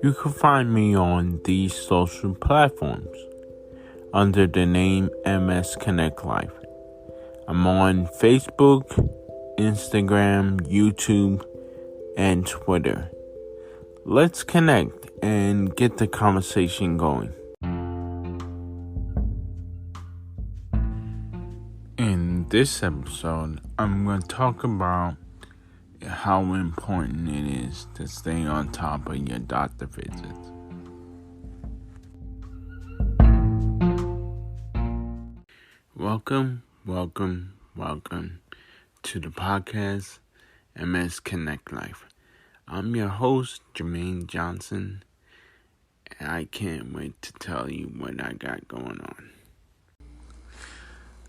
You can find me on these social platforms under the name MS Connect Life. I'm on Facebook, Instagram, YouTube, and Twitter. Let's connect and get the conversation going. In this episode, I'm going to talk about how important it is to stay on top of your doctor visits. Welcome to the podcast MS Connect Life. I'm your host, Jamaine Johnson, and I can't wait to tell you what I got going on.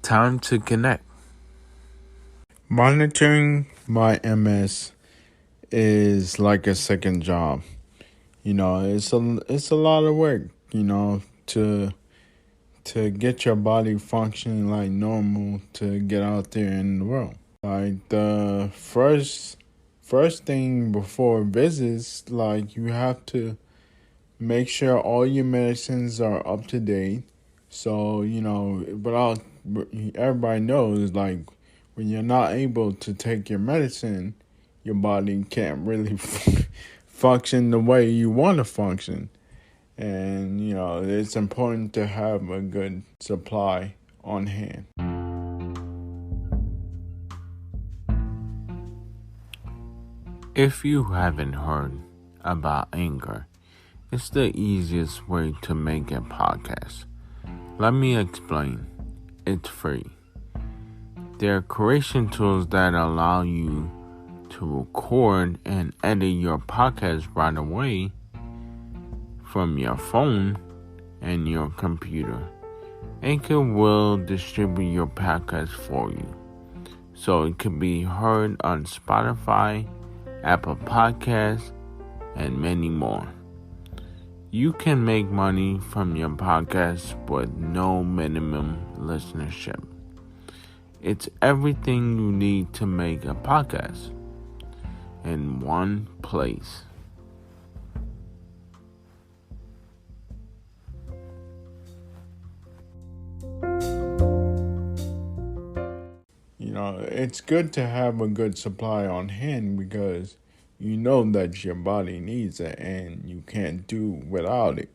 Time to connect. Monitoring my MS is like a second job. It's a lot of work, to get your body functioning like normal to get out there in the world. Like the first thing before visits, like you have to make sure all your medicines are up to date. So, everybody knows, like, when you're not able to take your medicine, your body can't really function the way you want to function. And, it's important to have a good supply on hand. If you haven't heard about Anchor, it's the easiest way to make a podcast. Let me explain. It's free. There are creation tools that allow you to record and edit your podcast right away from your phone and your computer. Anchor will distribute your podcast for you, so it can be heard on Spotify, Apple Podcasts, and many more. You can make money from your podcast with no minimum listenership. It's everything you need to make a podcast in one place. It's good to have a good supply on hand because you know that your body needs it and you can't do without it.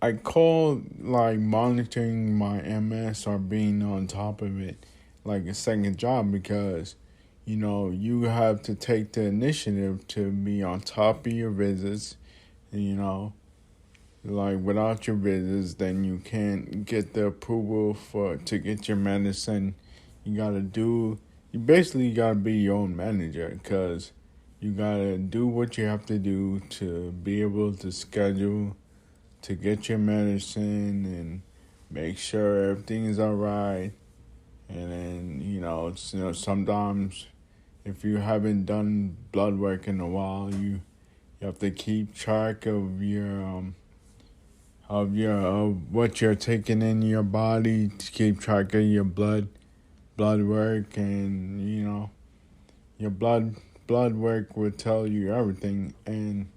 I call monitoring my MS or being on top of it like a second job because, you have to take the initiative to be on top of your visits. Without your visits, then you can't get the approval to get your medicine. You basically gotta be your own manager because you gotta do what you have to do to be able to schedule to get your medicine and make sure everything is all right. And then, sometimes if you haven't done blood work in a while, you have to keep track of what you're taking in your body to keep track of your blood work, and your blood work will tell you everything. And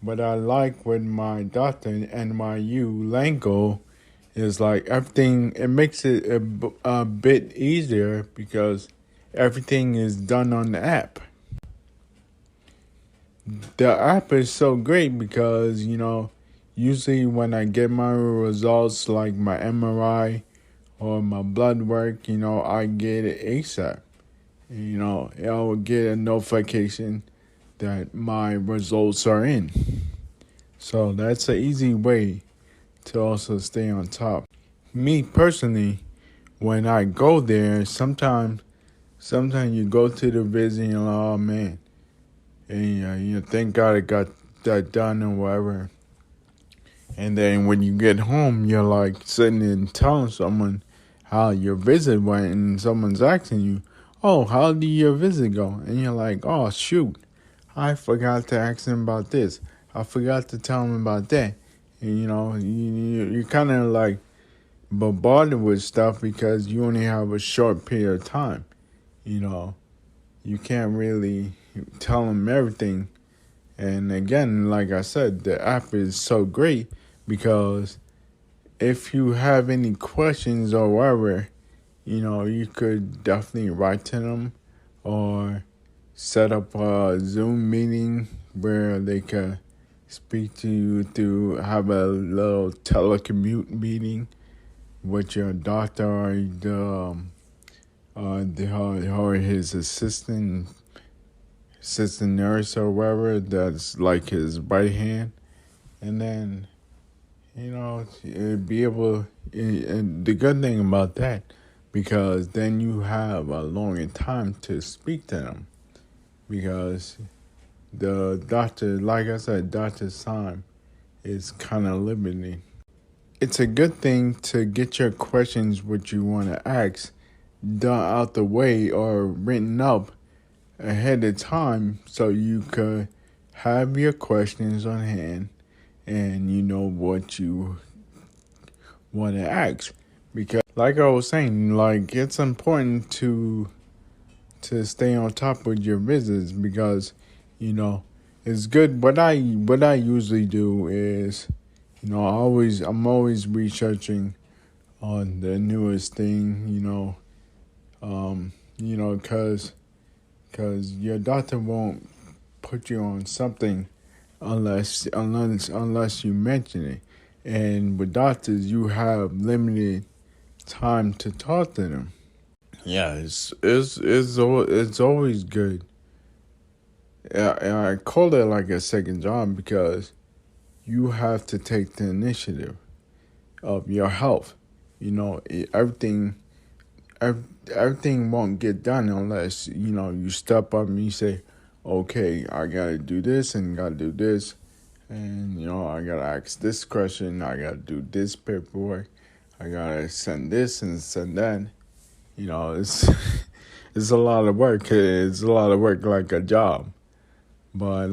what I like with my doctor in NYU Lango is everything, it makes it a bit easier because everything is done on the app. The app is so great because, usually when I get my results like my MRI or my blood work, I get it ASAP. I'll get a notification that my results are in. So that's an easy way to also stay on top. Me personally, when I go there, sometimes you go to the visit and you're like, oh man, and thank God I got that done or whatever. And then when you get home, you're sitting and telling someone how your visit went, and someone's asking you, oh, how did your visit go? And you're like, oh, shoot, I forgot to ask him about this. I forgot to tell him about that. And, you're kind of bombarded with stuff because you only have a short period of time. You can't really tell him everything And again, like I said, the app is so great because if you have any questions or whatever, you could definitely write to them or set up a Zoom meeting where they could speak to you through, have a little telecommute meeting with your doctor or or his assistant nurse or whatever that's like his right hand, and then be able. And the good thing about that, because then you have a longer time to speak to them, because the doctor, like I said, doctor's time is kind of limited. It's a good thing to get your questions, what you want to ask, done out the way or written up ahead of time so you could have your questions on hand and you know what you want to ask. Because like I was saying, like it's important to stay on top of your visits because it's good. What I usually do is I'm always researching on the newest thing, because your doctor won't put you on something unless you mention it. And with doctors, you have limited time to talk to them. Yeah, it's always good. I call it like a second job because you have to take the initiative of your health. Everything everything won't get done unless you step up and you say, okay, I gotta do this and gotta do this, and I gotta ask this question, I gotta do this paperwork, I gotta send this and send that. It's it's a lot of work. It's a lot of work, like a job. But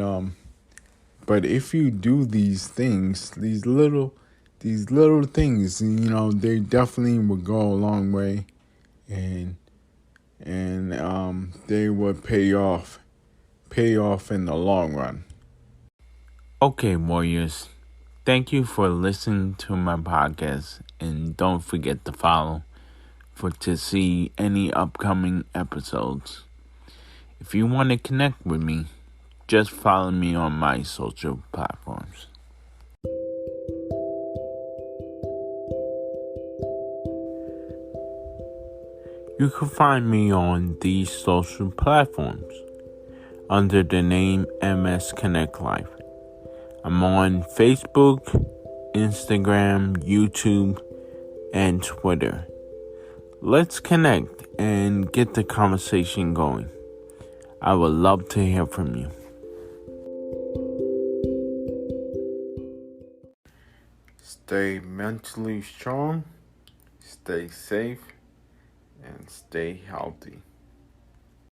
if you do these things, these little things, they definitely will go a long way, and they will pay off in the long run. Okay, Warriors. Thank you for listening to my podcast, and don't forget to follow to see any upcoming episodes. If you want to connect with me, just follow me on my social platforms. You can find me on these social platforms under the name MS Connect Life. I'm on Facebook, Instagram, YouTube, and Twitter. Let's connect and get the conversation going. I would love to hear from you. Stay mentally strong, stay safe, and stay healthy.